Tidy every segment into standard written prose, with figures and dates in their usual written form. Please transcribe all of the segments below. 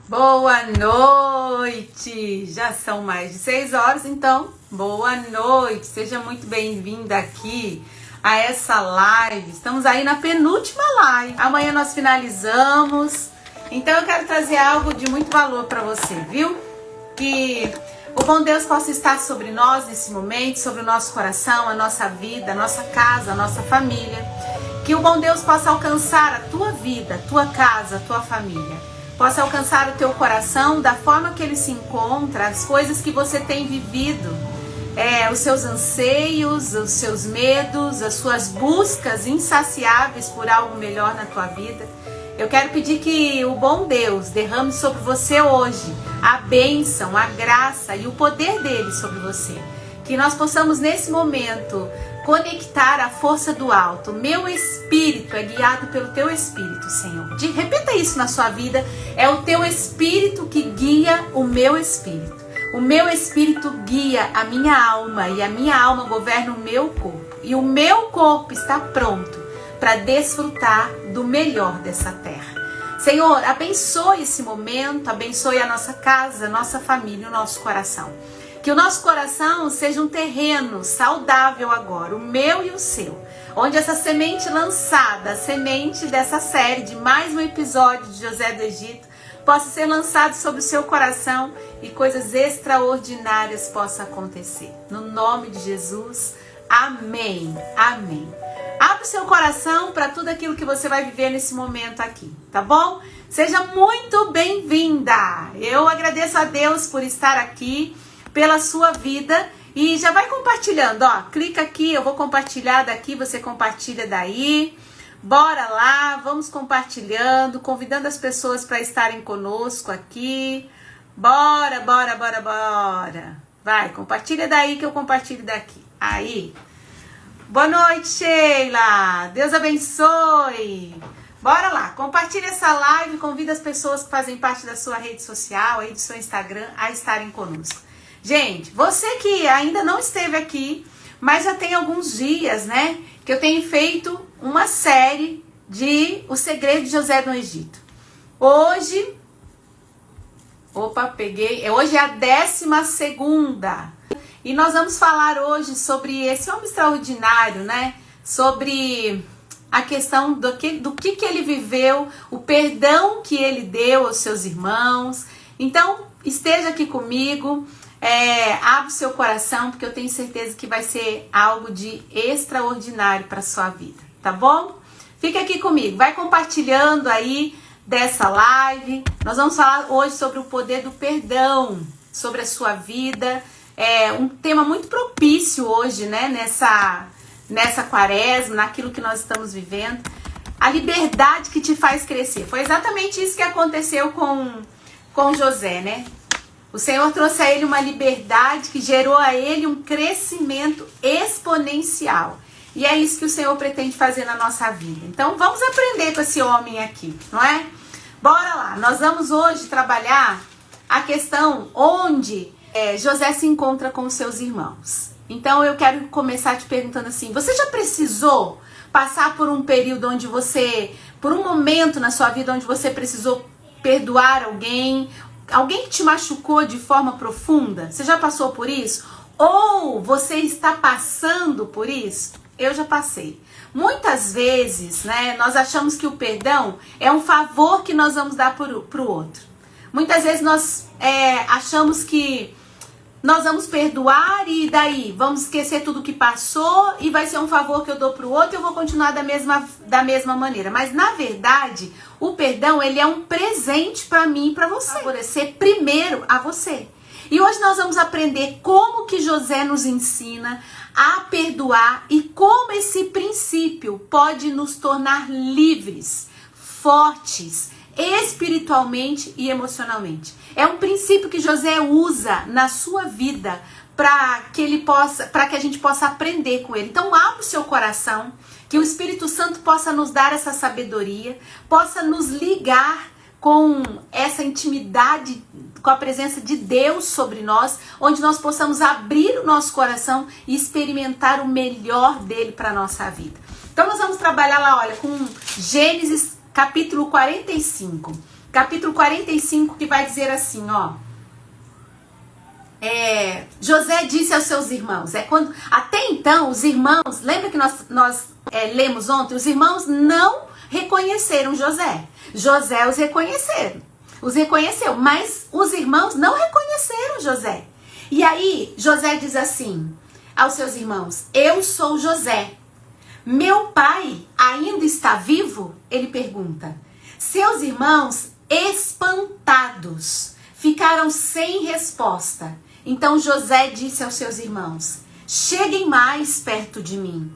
Boa noite! Já são mais de 6 horas, então boa noite! Seja muito bem-vinda aqui a essa live. Estamos aí na penúltima live. Amanhã nós finalizamos. Então eu quero trazer algo de muito valor para você, viu? Que o bom Deus possa estar sobre nós nesse momento, sobre o nosso coração, a nossa vida, a nossa casa, a nossa família. Que o bom Deus possa alcançar a tua vida, a tua casa, a tua família. Possa alcançar o teu coração da forma que ele se encontra, as coisas que você tem vivido, os seus anseios, os seus medos, as suas buscas insaciáveis por algo melhor na tua vida. Eu quero pedir que o bom Deus derrame sobre você hoje a bênção, a graça e o poder dele sobre você. Que nós possamos nesse momento conectar a força do alto. Meu espírito é guiado pelo teu espírito, Senhor. Repita isso na sua vida. É o teu espírito que guia o meu espírito. O meu espírito guia a minha alma e a minha alma governa o meu corpo. E o meu corpo está pronto para desfrutar do melhor dessa terra. Senhor, abençoe esse momento, abençoe a nossa casa, a nossa família, o nosso coração. Que o nosso coração seja um terreno saudável agora, o meu e o seu. Onde essa semente lançada, a semente dessa série de mais um episódio de José do Egito, possa ser lançado sobre o seu coração e coisas extraordinárias possam acontecer. No nome de Jesus, amém, amém. Abra o seu coração para tudo aquilo que você vai viver nesse momento aqui, tá bom? Seja muito bem-vinda. Eu agradeço a Deus por estar aqui, pela sua vida, e já vai compartilhando, ó, clica aqui, eu vou compartilhar daqui, você compartilha daí, bora lá, vamos compartilhando, convidando as pessoas para estarem conosco aqui, bora, vai, compartilha daí que eu compartilho daqui, aí, boa noite, Sheila, Deus abençoe, bora lá, compartilha essa live, convida as pessoas que fazem parte da sua rede social, aí do seu Instagram, a estarem conosco. Gente, você que ainda não esteve aqui, mas já tem alguns dias, né, que eu tenho feito uma série de O Segredo de José no Egito. Hoje é a 12ª. E nós vamos falar hoje sobre esse homem extraordinário, né, sobre a questão do que ele viveu, o perdão que ele deu aos seus irmãos. Então, esteja aqui comigo. Abre o seu coração, porque eu tenho certeza que vai ser algo de extraordinário para a sua vida, tá bom? Fica aqui comigo, vai compartilhando aí dessa live. Nós vamos falar hoje sobre o poder do perdão, sobre a sua vida. É um tema muito propício hoje, né? Nessa quaresma, naquilo que nós estamos vivendo. A liberdade que te faz crescer. Foi exatamente isso que aconteceu com José, né? O Senhor trouxe a ele uma liberdade que gerou a ele um crescimento exponencial. E é isso que o Senhor pretende fazer na nossa vida. Então vamos aprender com esse homem aqui, não é? Bora lá, nós vamos hoje trabalhar a questão onde José se encontra com os seus irmãos. Então eu quero começar te perguntando assim, você já precisou passar por um período onde por um momento na sua vida onde você precisou perdoar alguém que te machucou de forma profunda? Você já passou por isso? Ou você está passando por isso? Eu já passei. Muitas vezes, né, nós achamos que o perdão é um favor que nós vamos dar pro outro. Muitas vezes nós achamos que nós vamos perdoar e daí vamos esquecer tudo que passou e vai ser um favor que eu dou pro outro e eu vou continuar da mesma maneira. Mas na verdade, o perdão ele é um presente para mim e para você. Favorecer primeiro a você. E hoje nós vamos aprender como que José nos ensina a perdoar e como esse princípio pode nos tornar livres, fortes, espiritualmente e emocionalmente. É um princípio que José usa na sua vida para que a gente possa aprender com ele. Então abra o seu coração, que o Espírito Santo possa nos dar essa sabedoria, possa nos ligar com essa intimidade, com a presença de Deus sobre nós, onde nós possamos abrir o nosso coração e experimentar o melhor dele para a nossa vida. Então nós vamos trabalhar lá, olha, com Gênesis capítulo 45. capítulo 45, que vai dizer assim, ó. José disse aos seus irmãos, até então os irmãos, lembra que nós lemos ontem, os irmãos não reconheceram José. José os reconheceu, mas os irmãos não reconheceram José. E aí José diz assim aos seus irmãos, eu sou José. Meu pai ainda está vivo? Ele pergunta. Seus irmãos, espantados, ficaram sem resposta. Então José disse aos seus irmãos, cheguem mais perto de mim.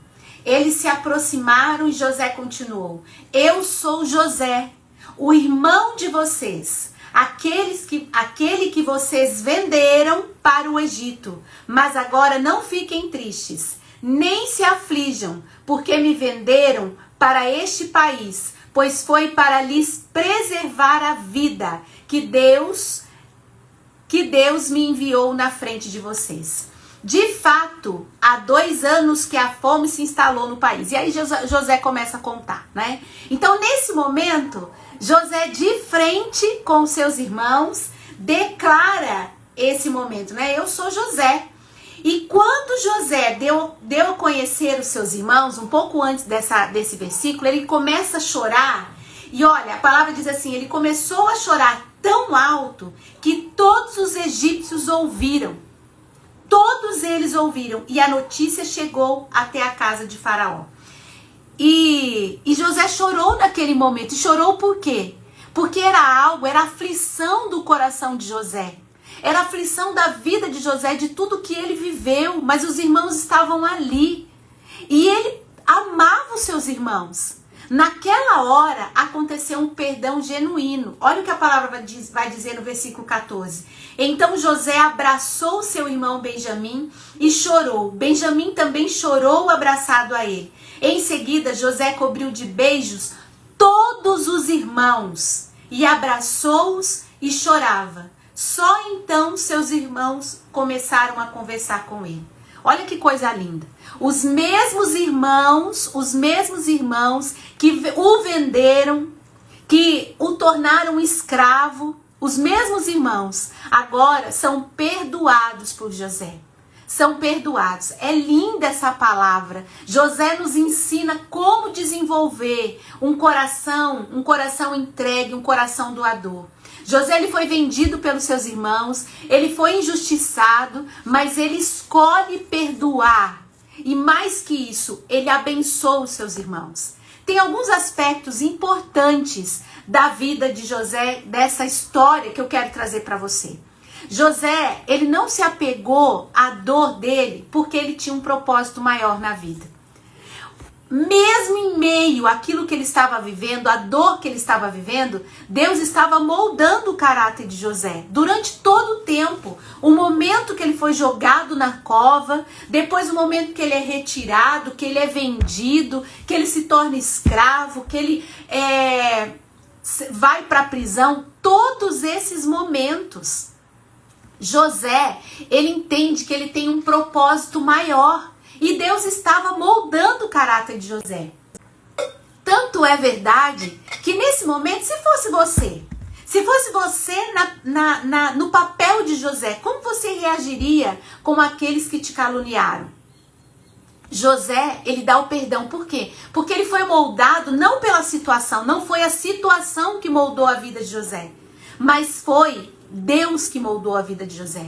Eles se aproximaram e José continuou, eu sou José, o irmão de vocês, aquele que vocês venderam para o Egito. Mas agora não fiquem tristes, nem se aflijam, porque me venderam para este país, pois foi para lhes preservar a vida que Deus me enviou na frente de vocês. De fato, há 2 anos que a fome se instalou no país. E aí José começa a contar, né? Então, nesse momento, José, de frente com seus irmãos, declara esse momento, né? Eu sou José. E quando José deu a conhecer os seus irmãos, um pouco antes desse versículo, ele começa a chorar. E olha, a palavra diz assim, ele começou a chorar tão alto que todos os egípcios ouviram. Todos eles ouviram. E a notícia chegou até a casa de Faraó. E José chorou naquele momento. E chorou por quê? Porque era aflição do coração de José. Era aflição da vida de José, de tudo que ele viveu. Mas os irmãos estavam ali. E ele amava os seus irmãos. Naquela hora aconteceu um perdão genuíno. Olha o que a palavra vai dizer no versículo 14. Então José abraçou seu irmão Benjamim e chorou. Benjamim também chorou abraçado a ele. Em seguida, José cobriu de beijos todos os irmãos e abraçou-os e chorava. Só então seus irmãos começaram a conversar com ele. Olha que coisa linda. Os mesmos irmãos que o venderam, que o tornaram escravo, os mesmos irmãos agora são perdoados por José. São perdoados. É linda essa palavra. José nos ensina como desenvolver um coração entregue, um coração doador. José, ele foi vendido pelos seus irmãos, ele foi injustiçado, mas ele escolhe perdoar. E mais que isso, ele abençoa os seus irmãos. Tem alguns aspectos importantes da vida de José, dessa história que eu quero trazer para você. José, ele não se apegou à dor dele porque ele tinha um propósito maior na vida. Mesmo em meio àquilo que ele estava vivendo, a dor que ele estava vivendo, Deus estava moldando o caráter de José. Durante todo o tempo, o momento que ele foi jogado na cova, depois o momento que ele é retirado, que ele é vendido, que ele se torna escravo, que ele vai para a prisão, todos esses momentos, José, ele entende que ele tem um propósito maior. E Deus estava moldando o caráter de José. Tanto é verdade que nesse momento, se fosse você no papel de José, como você reagiria com aqueles que te caluniaram? José, ele dá o perdão. Por quê? Porque ele foi moldado não pela situação, não foi a situação que moldou a vida de José, mas foi Deus que moldou a vida de José.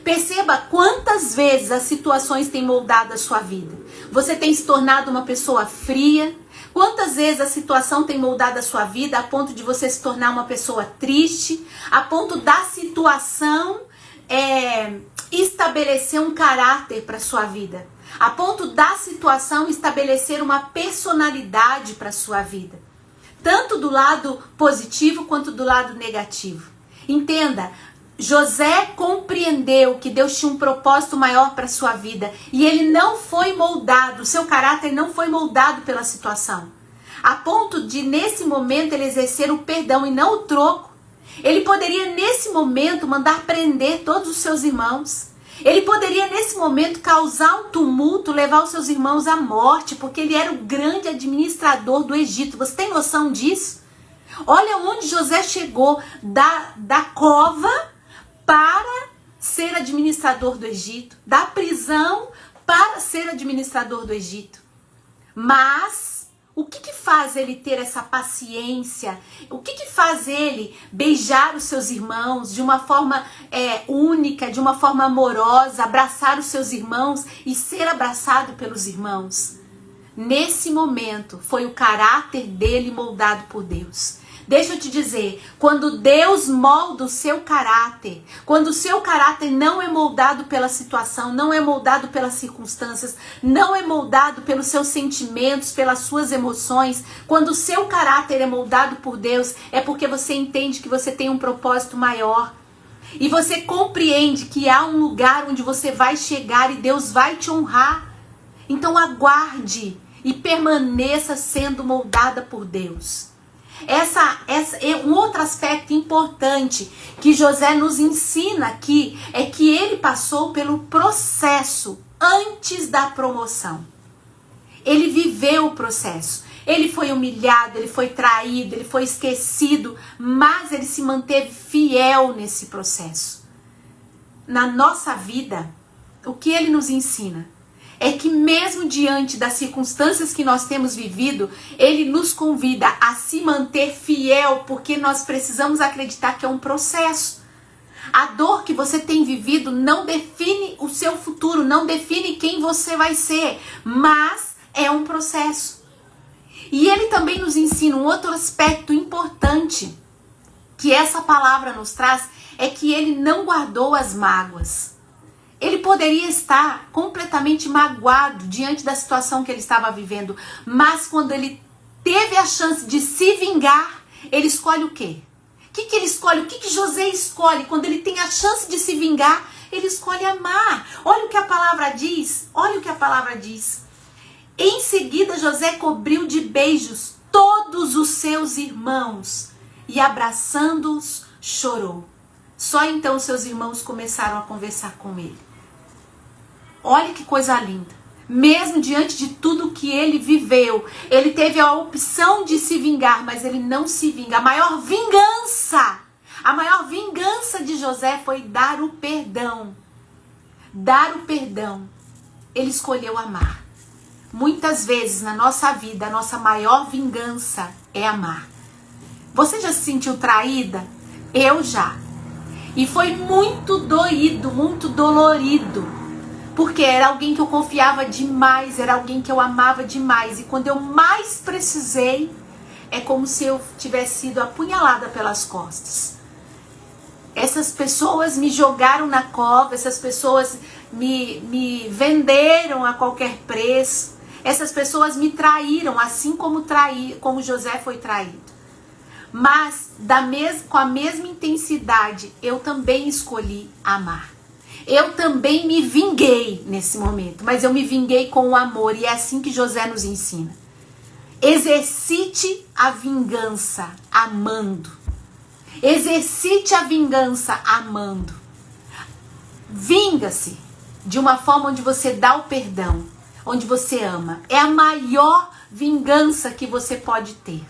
Perceba quantas vezes as situações têm moldado a sua vida. Você tem se tornado uma pessoa fria. Quantas vezes a situação tem moldado a sua vida a ponto de você se tornar uma pessoa triste, a ponto da situação estabelecer um caráter para a sua vida, a ponto da situação estabelecer uma personalidade para a sua vida, tanto do lado positivo quanto do lado negativo. Entenda, José compreendeu que Deus tinha um propósito maior para a sua vida e ele não foi moldado, seu caráter não foi moldado pela situação, a ponto de nesse momento ele exercer o perdão e não o troco. Ele poderia nesse momento mandar prender todos os seus irmãos, ele poderia nesse momento causar um tumulto, levar os seus irmãos à morte, porque ele era o grande administrador do Egito. Você tem noção disso? Olha onde José chegou, da cova para ser administrador do Egito, da prisão para ser administrador do Egito. Mas o que faz ele ter essa paciência? O que faz ele beijar os seus irmãos de uma forma única, de uma forma amorosa, abraçar os seus irmãos e ser abraçado pelos irmãos? Nesse momento foi o caráter dele moldado por Deus. Deixa eu te dizer, quando Deus molda o seu caráter, quando o seu caráter não é moldado pela situação, não é moldado pelas circunstâncias, não é moldado pelos seus sentimentos, pelas suas emoções, quando o seu caráter é moldado por Deus, é porque você entende que você tem um propósito maior. E você compreende que há um lugar onde você vai chegar e Deus vai te honrar. Então aguarde e permaneça sendo moldada por Deus. Um outro aspecto importante que José nos ensina aqui é que ele passou pelo processo antes da promoção. Ele viveu o processo. Ele foi humilhado, ele foi traído, ele foi esquecido, mas ele se manteve fiel nesse processo. Na nossa vida, o que ele nos ensina é que mesmo diante das circunstâncias que nós temos vivido, ele nos convida a se manter fiel, porque nós precisamos acreditar que é um processo. A dor que você tem vivido não define o seu futuro, não define quem você vai ser, mas é um processo. E ele também nos ensina um outro aspecto importante que essa palavra nos traz, é que ele não guardou as mágoas. Ele poderia estar completamente magoado diante da situação que ele estava vivendo, mas quando ele teve a chance de se vingar, ele escolhe o quê? O que ele escolhe? O que José escolhe quando ele tem a chance de se vingar? Ele escolhe amar. Olha o que a palavra diz. Olha o que a palavra diz. Em seguida, José cobriu de beijos todos os seus irmãos e, abraçando-os, chorou. Só então seus irmãos começaram a conversar com ele. Olha que coisa linda. Mesmo diante de tudo que ele viveu, ele teve a opção de se vingar, mas ele não se vinga. A maior vingança de José foi dar o perdão. Dar o perdão. Ele escolheu amar. Muitas vezes na nossa vida, a nossa maior vingança é amar. Você já se sentiu traída? Eu já. E foi muito doído, muito dolorido. Porque era alguém que eu confiava demais, era alguém que eu amava demais. E quando eu mais precisei, é como se eu tivesse sido apunhalada pelas costas. Essas pessoas me jogaram na cova, essas pessoas me venderam a qualquer preço. Essas pessoas me traíram, assim como José foi traído. Mas com a mesma intensidade, eu também escolhi amar. Eu também me vinguei nesse momento, mas eu me vinguei com o amor, e é assim que José nos ensina. Exercite a vingança amando. Exercite a vingança amando. Vinga-se de uma forma onde você dá o perdão, onde você ama. É a maior vingança que você pode ter.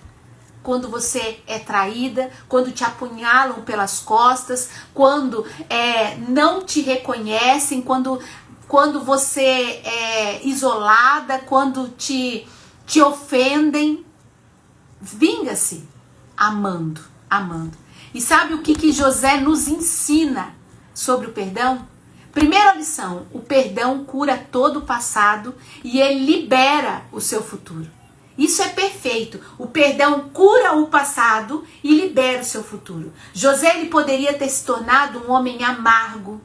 Quando você é traída, quando te apunhalam pelas costas, quando não te reconhecem, quando você é isolada, quando te ofendem. Vinga-se amando, amando. E sabe o que José nos ensina sobre o perdão? Primeira lição: o perdão cura todo o passado e ele libera o seu futuro. Isso é perfeito. O perdão cura o passado e libera o seu futuro. José, ele poderia ter se tornado um homem amargo.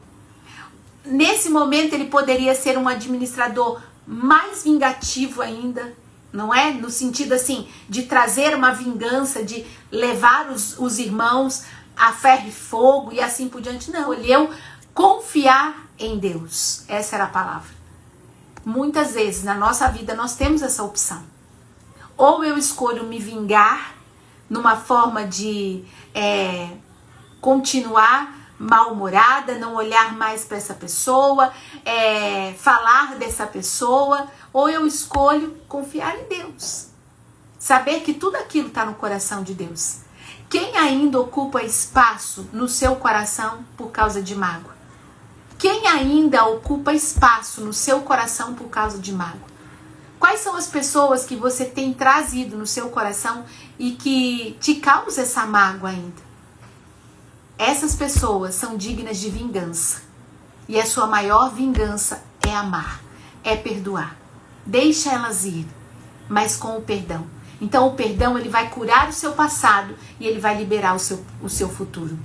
Nesse momento ele poderia ser um administrador mais vingativo ainda, não é? No sentido assim, de trazer uma vingança, de levar os irmãos a ferro e fogo e assim por diante. Não, escolheu confiar em Deus. Essa era a palavra. Muitas vezes na nossa vida nós temos essa opção. Ou eu escolho me vingar numa forma de continuar mal-humorada, não olhar mais para essa pessoa, falar dessa pessoa, ou eu escolho confiar em Deus. Saber que tudo aquilo está no coração de Deus. Quem ainda ocupa espaço no seu coração por causa de mágoa? Quem ainda ocupa espaço no seu coração por causa de mágoa? Quais são as pessoas que você tem trazido no seu coração e que te causa essa mágoa ainda? Essas pessoas são dignas de vingança. E a sua maior vingança é amar, é perdoar. Deixa elas ir, mas com o perdão. Então o perdão, ele vai curar o seu passado e ele vai liberar o seu futuro.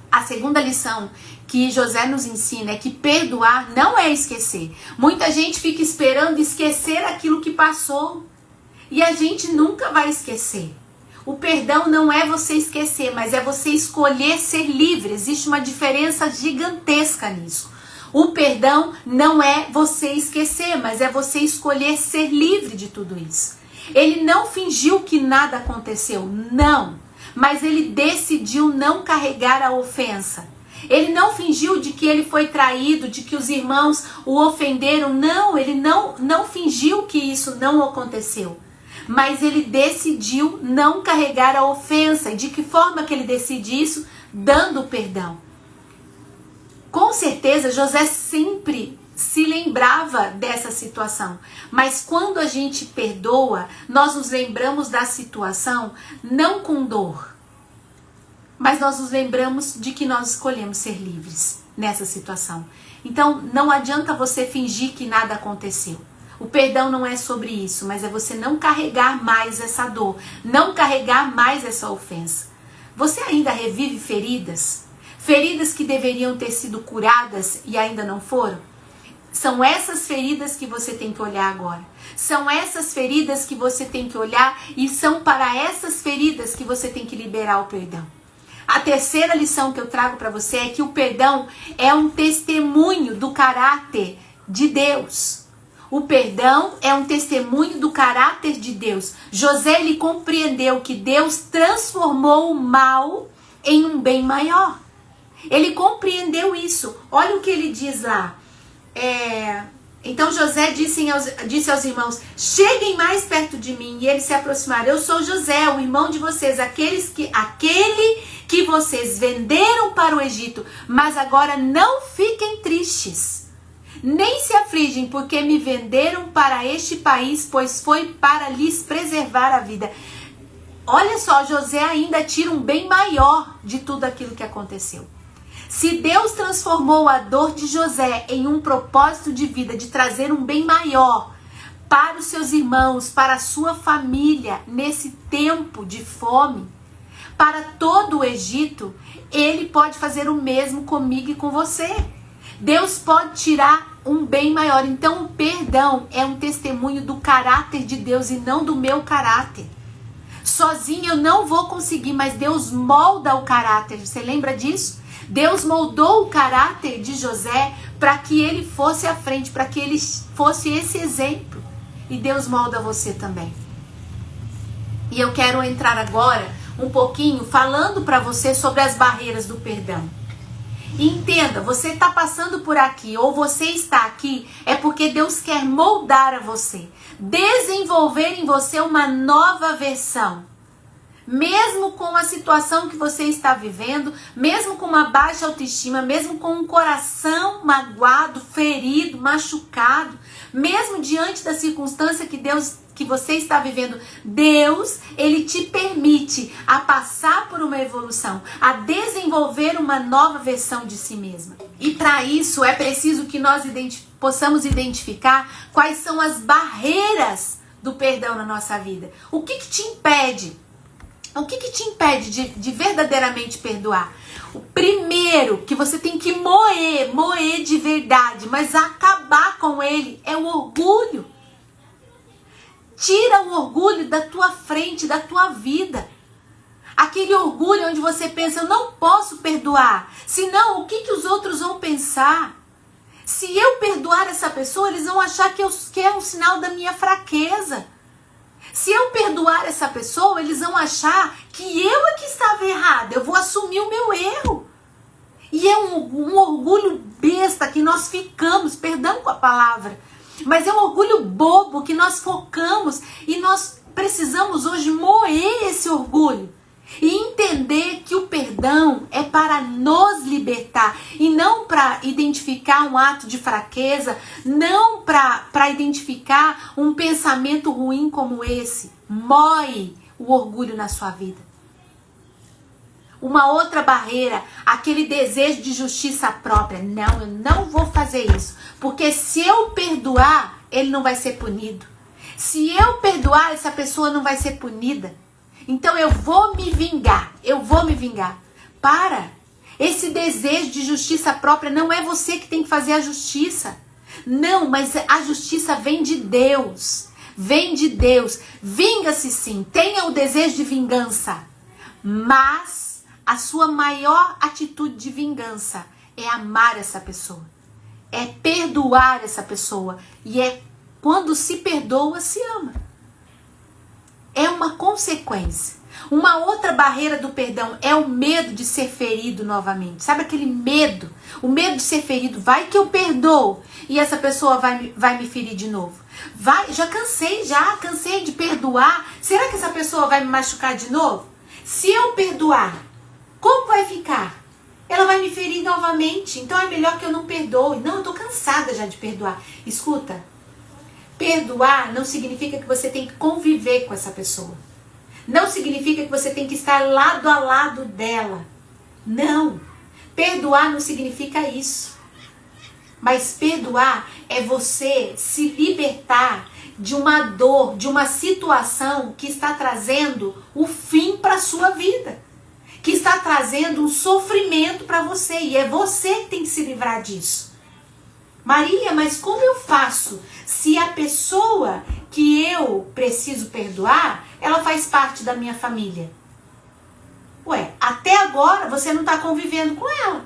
A segunda lição que José nos ensina é que perdoar não é esquecer. Muita gente fica esperando esquecer aquilo que passou e a gente nunca vai esquecer. O perdão não é você esquecer, mas é você escolher ser livre. Existe uma diferença gigantesca nisso. O perdão não é você esquecer, mas é você escolher ser livre de tudo isso. Ele não fingiu que nada aconteceu, não. Mas ele decidiu não carregar a ofensa. Ele não fingiu de que ele foi traído, de que os irmãos o ofenderam. Não, ele não fingiu que isso não aconteceu. Mas ele decidiu não carregar a ofensa. E de que forma que ele decide isso? Dando perdão. Com certeza, José sempre se lembrava dessa situação. Mas quando a gente perdoa, nós nos lembramos da situação não com dor. Mas nós nos lembramos de que nós escolhemos ser livres nessa situação. Então, não adianta você fingir que nada aconteceu. O perdão não é sobre isso, mas é você não carregar mais essa dor, não carregar mais essa ofensa. Você ainda revive feridas? Feridas que deveriam ter sido curadas e ainda não foram? São essas feridas que você tem que olhar agora. São essas feridas que você tem que olhar e são para essas feridas que você tem que liberar o perdão. A terceira lição que eu trago para você é que o perdão é um testemunho do caráter de Deus. O perdão é um testemunho do caráter de Deus. José, ele compreendeu que Deus transformou o mal em um bem maior. Ele compreendeu isso. Olha o que ele diz lá. Então José disse aos irmãos: cheguem mais perto de mim. E eles se aproximaram. Eu sou José, o irmão de vocês, aquele que vocês venderam para o Egito. Mas agora não fiquem tristes, nem se afligem, porque me venderam para este país, pois foi para lhes preservar a vida. Olha só, José ainda tira um bem maior de tudo aquilo que aconteceu. Se Deus transformou a dor de José em um propósito de vida, de trazer um bem maior para os seus irmãos, para a sua família, nesse tempo de fome, para todo o Egito, ele pode fazer o mesmo comigo e com você. Deus pode tirar um bem maior. Então o perdão é um testemunho do caráter de Deus e não do meu caráter. Sozinho eu não vou conseguir, mas Deus molda o caráter. Você lembra disso? Deus moldou o caráter de José para que ele fosse à frente, para que ele fosse esse exemplo. E Deus molda você também. E eu quero entrar agora um pouquinho falando para você sobre as barreiras do perdão. E entenda, você está passando por aqui ou você está aqui, é porque Deus quer moldar a você, desenvolver em você uma nova versão. Mesmo com a situação que você está vivendo, mesmo com uma baixa autoestima, mesmo com um coração magoado, ferido, machucado, mesmo diante da circunstância que você está vivendo, Deus, ele te permite a passar por uma evolução, a desenvolver uma nova versão de si mesma. E para isso é preciso que nós possamos identificar quais são as barreiras do perdão na nossa vida. O que te impede? O que te impede de verdadeiramente perdoar? O primeiro que você tem que moer de verdade, mas acabar com ele, é o orgulho. Tira o orgulho da tua frente, da tua vida. Aquele orgulho onde você pensa: eu não posso perdoar, senão o que os outros vão pensar? Se eu perdoar essa pessoa, eles vão achar que é um sinal da minha fraqueza. Se eu perdoar essa pessoa, eles vão achar que eu é que estava errada. Eu vou assumir o meu erro. E é um orgulho besta que nós ficamos, perdão com a palavra, mas é um orgulho bobo que nós focamos e nós precisamos hoje moer esse orgulho E entender que o perdão é para nos libertar e não para identificar um ato de fraqueza, não para identificar um pensamento ruim como esse. Moe o orgulho na sua vida. Uma outra barreira, aquele desejo de justiça própria. Não, eu não vou fazer isso, porque se eu perdoar, ele não vai ser punido. Se eu perdoar, essa pessoa não vai ser punida. Então eu vou me vingar, Para! Esse desejo de justiça própria não é você que tem que fazer a justiça. Não, mas a justiça vem de Deus. Vem de Deus. Vinga-se sim, tenha o desejo de vingança. Mas a sua maior atitude de vingança é amar essa pessoa. É perdoar essa pessoa. E é quando se perdoa, se ama. É uma consequência. Uma outra barreira do perdão é o medo de ser ferido novamente. Sabe aquele medo? O medo de ser ferido. Vai que eu perdoo e essa pessoa vai me ferir de novo. Já cansei de perdoar. Será que essa pessoa vai me machucar de novo? Se eu perdoar, como vai ficar? Ela vai me ferir novamente. Então é melhor que eu não perdoe. Não, eu tô cansada já de perdoar. Escuta. Perdoar não significa que você tem que conviver com essa pessoa. Não significa que você tem que estar lado a lado dela. Não. Perdoar não significa isso. Mas perdoar é você se libertar de uma dor, de uma situação que está trazendo o fim para a sua vida. Que está trazendo um sofrimento para você. E é você que tem que se livrar disso. Maria, mas como eu faço se a pessoa que eu preciso perdoar, ela faz parte da minha família? Ué, até agora você não está convivendo com ela.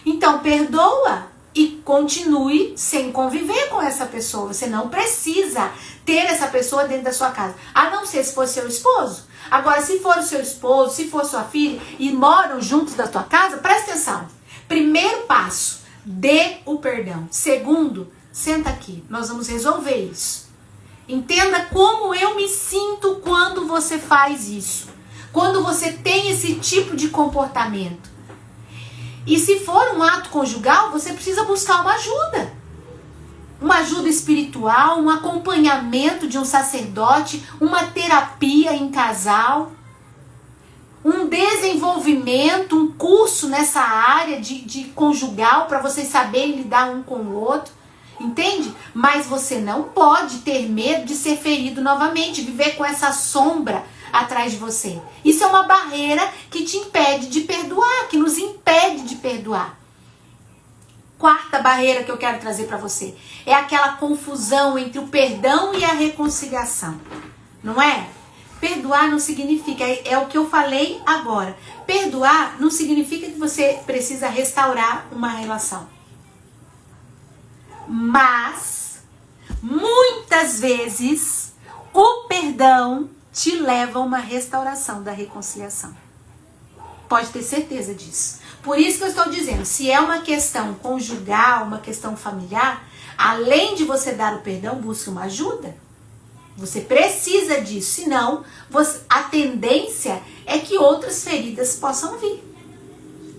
Então perdoa e continue sem conviver com essa pessoa. Você não precisa ter essa pessoa dentro da sua casa. A não ser se for seu esposo. Agora, se for o seu esposo, se for sua filha e moram juntos da tua casa, presta atenção. Primeiro passo. Dê o perdão. Segundo, senta aqui, nós vamos resolver isso. Entenda como eu me sinto quando você faz isso. Quando você tem esse tipo de comportamento. E se for um ato conjugal, você precisa buscar uma ajuda. Uma ajuda espiritual, um acompanhamento de um sacerdote, uma terapia em casal. Um desenvolvimento, um curso nessa área de conjugal para vocês saberem lidar um com o outro, entende? Mas você não pode ter medo de ser ferido novamente, viver com essa sombra atrás de você. Isso é uma barreira que te impede de perdoar, que nos impede de perdoar. Quarta barreira que eu quero trazer para você é aquela confusão entre o perdão e a reconciliação, não é? Perdoar não significa, é o que eu falei agora. Perdoar não significa que você precisa restaurar uma relação. Mas, muitas vezes, o perdão te leva a uma restauração da reconciliação. Pode ter certeza disso. Por isso que eu estou dizendo, se é uma questão conjugal, uma questão familiar, além de você dar o perdão, busque uma ajuda. Você precisa disso, senão a tendência é que outras feridas possam vir.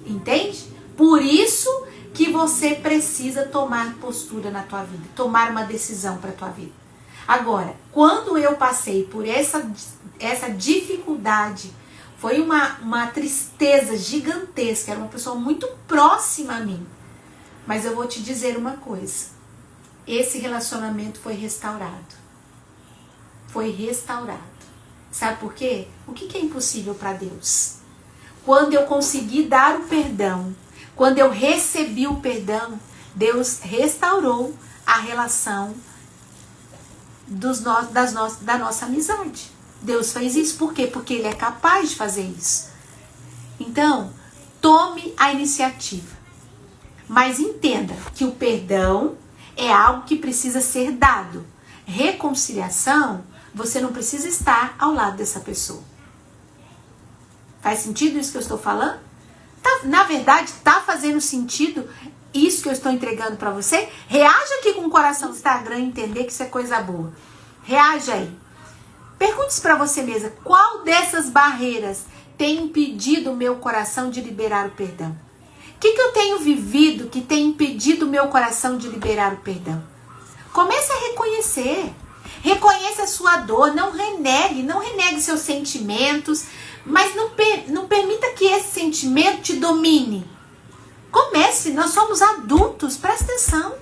Entende? Por isso que você precisa tomar postura na tua vida, tomar uma decisão para a tua vida. Agora, quando eu passei por essa dificuldade, foi uma tristeza gigantesca, era uma pessoa muito próxima a mim. Mas eu vou te dizer uma coisa, esse relacionamento foi restaurado. Foi restaurado. Sabe por quê? O que é impossível para Deus? Quando eu consegui dar o perdão, quando eu recebi o perdão, Deus restaurou a relação da nossa amizade. Deus fez isso. Por quê? Porque Ele é capaz de fazer isso. Então, tome a iniciativa. Mas entenda que o perdão é algo que precisa ser dado. Reconciliação, você não precisa estar ao lado dessa pessoa. Faz sentido isso que eu estou falando? Na verdade, está fazendo sentido isso que eu estou entregando para você? Reaja aqui com o coração no Instagram e entender que isso é coisa boa. Reaja aí. Pergunte-se para você mesma, qual dessas barreiras tem impedido o meu coração de liberar o perdão? O que eu tenho vivido que tem impedido o meu coração de liberar o perdão? Comece a reconhecer. Reconheça a sua dor, não renegue seus sentimentos, mas não permita que esse sentimento te domine. Comece, nós somos adultos, presta atenção.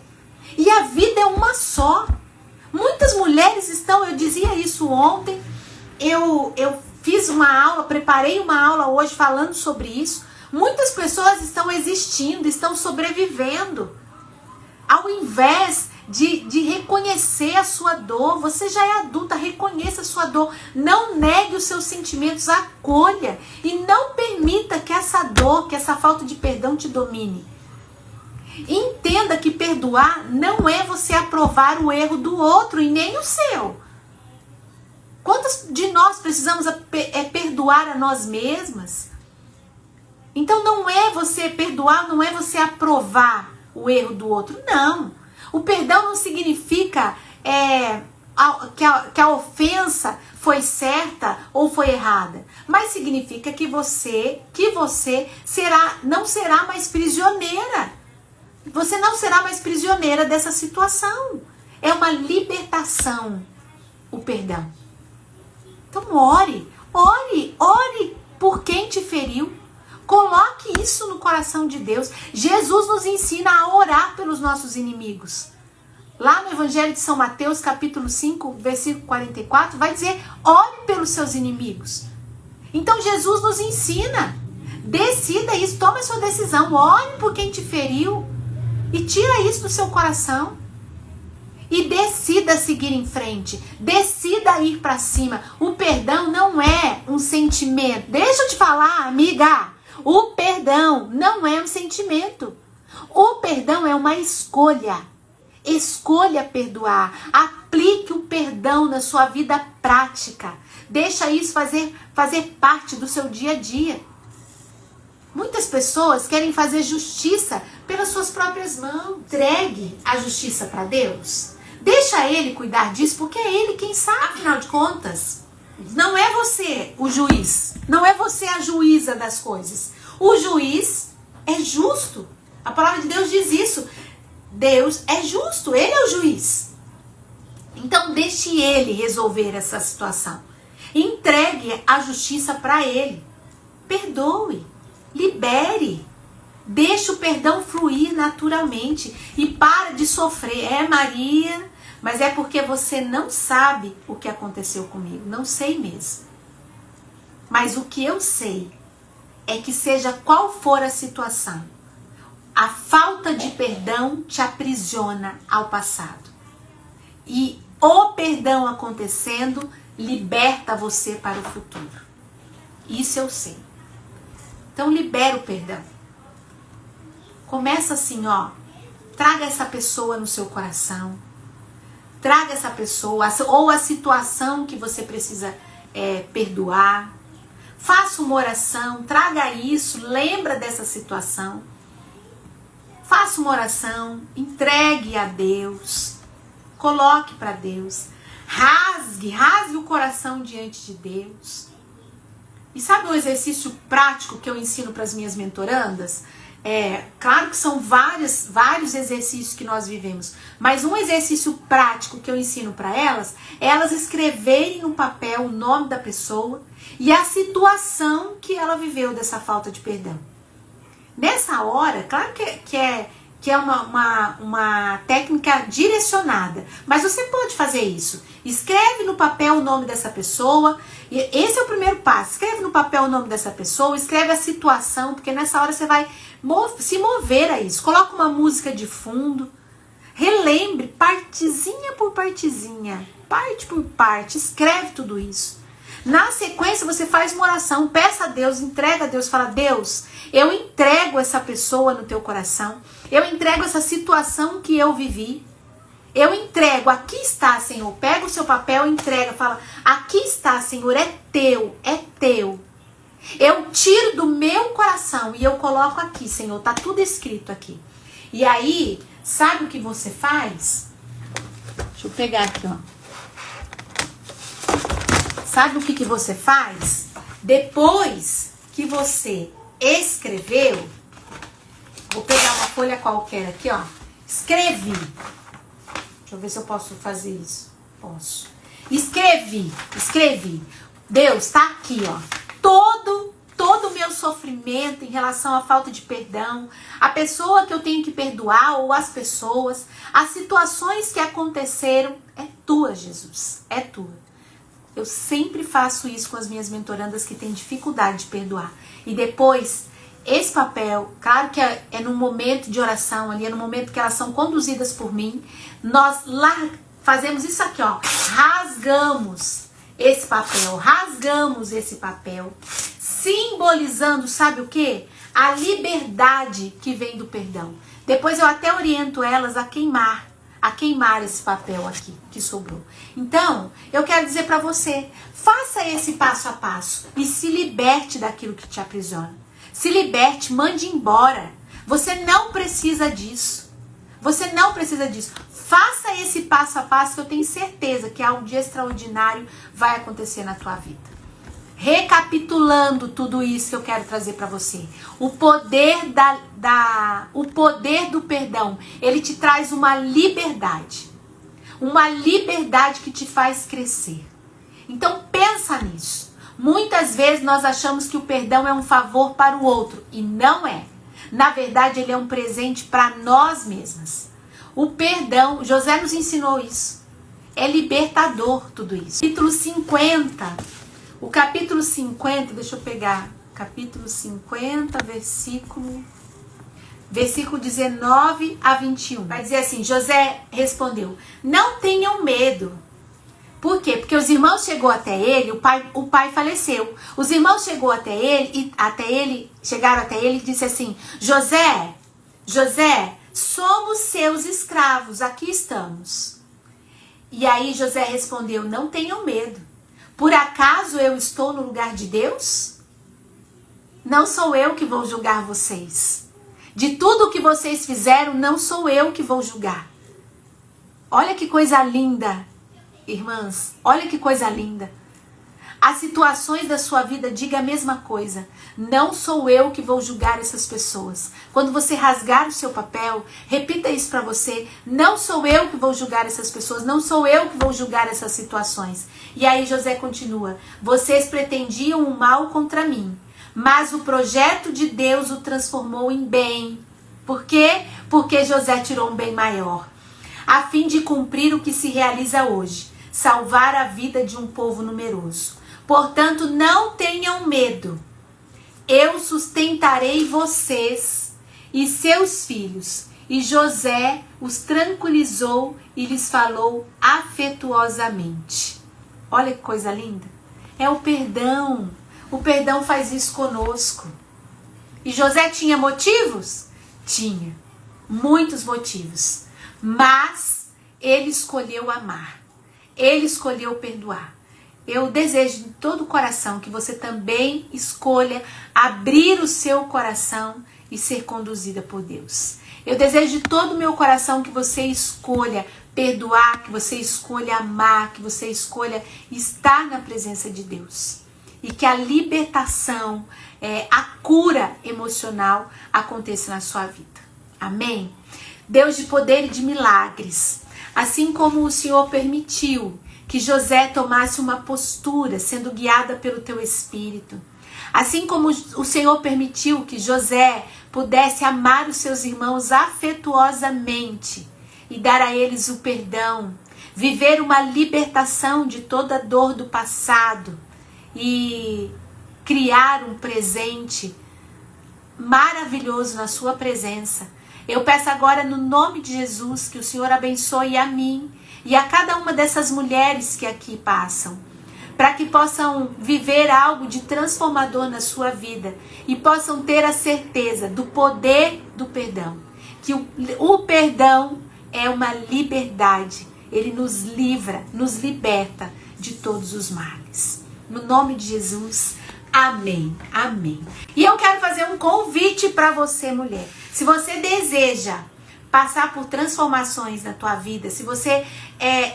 E a vida é uma só. Muitas mulheres estão, eu dizia isso ontem, eu fiz uma aula, preparei uma aula hoje falando sobre isso. Muitas pessoas estão existindo, estão sobrevivendo. Ao invés de reconhecer a sua dor, você já é adulta, reconheça a sua dor. Não negue os seus sentimentos, acolha. E não permita que essa dor, que essa falta de perdão te domine. Entenda que perdoar não é você aprovar o erro do outro e nem o seu. Quantos de nós precisamos perdoar a nós mesmas? Então não é você perdoar, não é você aprovar o erro do outro, não. O perdão não significa que a ofensa foi certa ou foi errada, mas significa que você não será mais prisioneira. Você não será mais prisioneira dessa situação. É uma libertação, o perdão. Então ore por quem te feriu. Coloque isso no coração de Deus. Jesus nos ensina a orar pelos nossos inimigos. Lá no Evangelho de São Mateus, capítulo 5, versículo 44, vai dizer, ore pelos seus inimigos. Então Jesus nos ensina, decida isso, tome a sua decisão, ore por quem te feriu e tira isso do seu coração. E decida seguir em frente, decida ir para cima. O perdão não é um sentimento. Deixa eu te falar, amiga, o perdão não é um sentimento. O perdão é uma escolha. Escolha perdoar. Aplique o perdão na sua vida prática. Deixa isso fazer parte do seu dia a dia. Muitas pessoas querem fazer justiça pelas suas próprias mãos. Entregue a justiça para Deus. Deixa Ele cuidar disso, porque é Ele quem sabe, afinal de contas. Não é você o juiz. Não é você a juíza das coisas. O juiz é justo. A palavra de Deus diz isso. Deus é justo. Ele é o juiz. Então deixe Ele resolver essa situação. Entregue a justiça para Ele. Perdoe. Libere. Deixe o perdão fluir naturalmente. E para de sofrer. Maria, mas é porque você não sabe o que aconteceu comigo. Não sei mesmo. Mas o que eu sei é que seja qual for a situação, a falta de perdão te aprisiona ao passado. E o perdão acontecendo liberta você para o futuro. Isso eu sei. Então libera o perdão. Começa assim, traga essa pessoa no seu coração. Traga essa pessoa, ou a situação que você precisa perdoar. Faça uma oração, traga isso, lembra dessa situação. Faça uma oração, entregue a Deus. Coloque para Deus. Rasgue o coração diante de Deus. E sabe um exercício prático que eu ensino para as minhas mentorandas? Claro que são vários exercícios que nós vivemos, mas um exercício prático que eu ensino para elas é elas escreverem no papel o nome da pessoa e a situação que ela viveu dessa falta de perdão. Nessa hora, claro que é uma técnica direcionada, mas você pode fazer isso. Escreve no papel o nome dessa pessoa, e esse é o primeiro passo. Escreve no papel o nome dessa pessoa, escreve a situação, porque nessa hora você vai se mover a isso. Coloca uma música de fundo, relembre partezinha por partezinha, parte por parte, escreve tudo isso. Na sequência você faz uma oração, peça a Deus, entrega a Deus, fala: Deus, eu entrego essa pessoa no teu coração, eu entrego essa situação que eu vivi, eu entrego, aqui está, Senhor. Pega o seu papel, entrega, fala: aqui está, Senhor, é teu, é teu. Eu tiro do meu coração e eu coloco aqui, Senhor, tá tudo escrito aqui. E aí, sabe o que você faz? Deixa eu pegar aqui, Sabe o que você faz? Depois que você escreveu, vou pegar uma folha qualquer aqui, ó. Escrevi. Deixa eu ver se eu posso fazer isso. Posso. Escrevi. Deus, tá aqui, ó. Todo o meu sofrimento em relação à falta de perdão, a pessoa que eu tenho que perdoar ou as pessoas, as situações que aconteceram, é tua, Jesus. É tua. Eu sempre faço isso com as minhas mentorandas que têm dificuldade de perdoar. E depois, esse papel, claro que é no momento de oração ali, é no momento que elas são conduzidas por mim, nós lá fazemos isso aqui, ó. Rasgamos esse papel, simbolizando, sabe o quê? A liberdade que vem do perdão. Depois eu até oriento elas a queimar esse papel aqui que sobrou. Então, eu quero dizer para você, faça esse passo a passo e se liberte daquilo que te aprisiona. Se liberte, mande embora. Você não precisa disso. Faça esse passo a passo que eu tenho certeza que algo de extraordinário vai acontecer na tua vida. Recapitulando tudo isso que eu quero trazer para você. O poder o poder do perdão, ele te traz uma liberdade. Uma liberdade que te faz crescer. Então pensa nisso. Muitas vezes nós achamos que o perdão é um favor para o outro e não é. Na verdade, ele é um presente para nós mesmas. O perdão, José nos ensinou isso. É libertador tudo isso. Capítulo 50. O capítulo 50, deixa eu pegar. Capítulo 50, versículo 19 a 21. Vai dizer assim, José respondeu, não tenham medo. Por quê? Porque os irmãos chegou até ele, o pai faleceu. Os irmãos chegaram até ele e disse assim, José, somos seus escravos, aqui estamos. E aí José respondeu, não tenham medo. Por acaso eu estou no lugar de Deus? Não sou eu que vou julgar vocês. De tudo o que vocês fizeram, não sou eu que vou julgar. Olha que coisa linda, irmãs. Olha que coisa linda. As situações da sua vida, diga a mesma coisa. Não sou eu que vou julgar essas pessoas. Quando você rasgar o seu papel, repita isso para você. Não sou eu que vou julgar essas pessoas. Não sou eu que vou julgar essas situações. E aí José continua. Vocês pretendiam o mal contra mim. Mas o projeto de Deus o transformou em bem. Por quê? Porque José tirou um bem maior. A fim de cumprir o que se realiza hoje. Salvar a vida de um povo numeroso. Portanto, não tenham medo. Eu sustentarei vocês e seus filhos. E José os tranquilizou e lhes falou afetuosamente. Olha que coisa linda. É o perdão. O perdão faz isso conosco. E José tinha motivos? Tinha. Muitos motivos. Mas ele escolheu amar. Ele escolheu perdoar. Eu desejo de todo o coração que você também escolha abrir o seu coração e ser conduzida por Deus. Eu desejo de todo o meu coração que você escolha perdoar, que você escolha amar, que você escolha estar na presença de Deus. E que a libertação, a cura emocional aconteça na sua vida. Amém? Deus de poder e de milagres. Assim como o Senhor permitiu que José tomasse uma postura, sendo guiada pelo teu Espírito. Assim como o Senhor permitiu que José pudesse amar os seus irmãos afetuosamente e dar a eles o perdão, viver uma libertação de toda a dor do passado e criar um presente maravilhoso na sua presença. Eu peço agora no nome de Jesus que o Senhor abençoe a mim e a cada uma dessas mulheres que aqui passam, para que possam viver algo de transformador na sua vida e possam ter a certeza do poder do perdão. Que o perdão é uma liberdade, ele nos livra, nos liberta de todos os males. No nome de Jesus, amém, amém. E eu quero fazer um convite para você, mulher. Se você deseja passar por transformações na tua vida, se você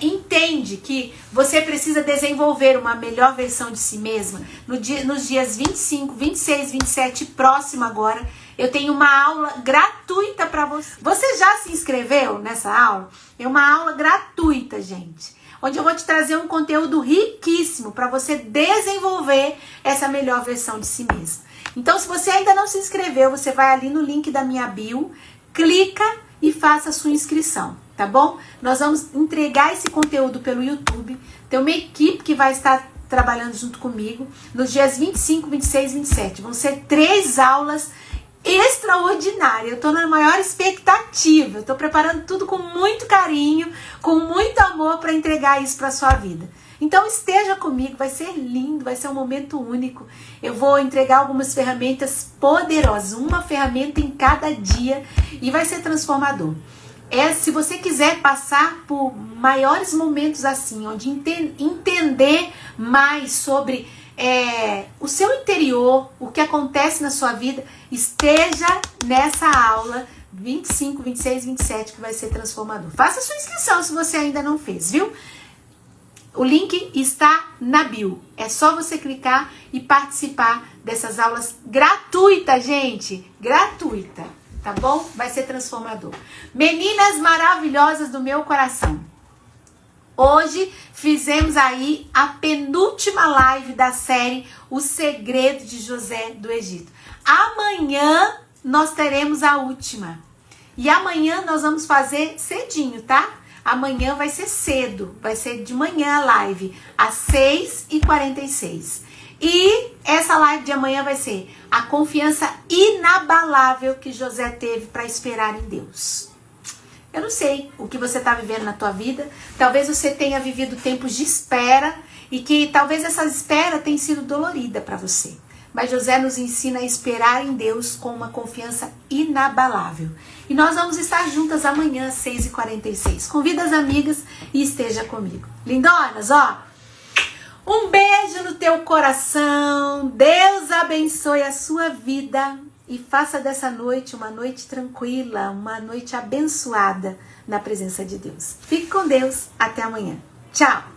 entende que você precisa desenvolver uma melhor versão de si mesma, nos dias 25, 26, 27, próximo agora, eu tenho uma aula gratuita para você. Você já se inscreveu nessa aula? É uma aula gratuita, gente, onde eu vou te trazer um conteúdo riquíssimo para você desenvolver essa melhor versão de si mesmo. Então, se você ainda não se inscreveu, você vai ali no link da minha bio, clica e faça a sua inscrição, tá bom? Nós vamos entregar esse conteúdo pelo YouTube, tem uma equipe que vai estar trabalhando junto comigo nos dias 25, 26 e 27. Vão ser 3 aulas extraordinárias. Eu tô na maior expectativa, eu tô preparando tudo com muito carinho, com muito amor para entregar isso para sua vida. Então esteja comigo, vai ser lindo, vai ser um momento único. Eu vou entregar algumas ferramentas poderosas, uma ferramenta em cada dia, e vai ser transformador. Se você quiser passar por maiores momentos assim, onde entender mais sobre o seu interior, o que acontece na sua vida, esteja nessa aula 25, 26, 27, que vai ser transformador. Faça sua inscrição se você ainda não fez, viu? O link está na bio. É só você clicar e participar dessas aulas gratuitas, gente. Gratuita, tá bom? Vai ser transformador. Meninas maravilhosas do meu coração. Hoje fizemos aí a penúltima live da série O Segredo de José do Egito. Amanhã nós teremos a última. E amanhã nós vamos fazer cedinho, tá? Amanhã vai ser cedo, vai ser de manhã a live, às 6h46. E essa live de amanhã vai ser a confiança inabalável que José teve para esperar em Deus. Eu não sei o que você está vivendo na tua vida, talvez você tenha vivido tempos de espera e que talvez essa espera tenha sido dolorida para você. Mas José nos ensina a esperar em Deus com uma confiança inabalável. E nós vamos estar juntas amanhã às 6h46. Convida as amigas e esteja comigo. Lindonas, ó. Um beijo no teu coração. Deus abençoe a sua vida. E faça dessa noite uma noite tranquila, uma noite abençoada na presença de Deus. Fique com Deus. Até amanhã. Tchau.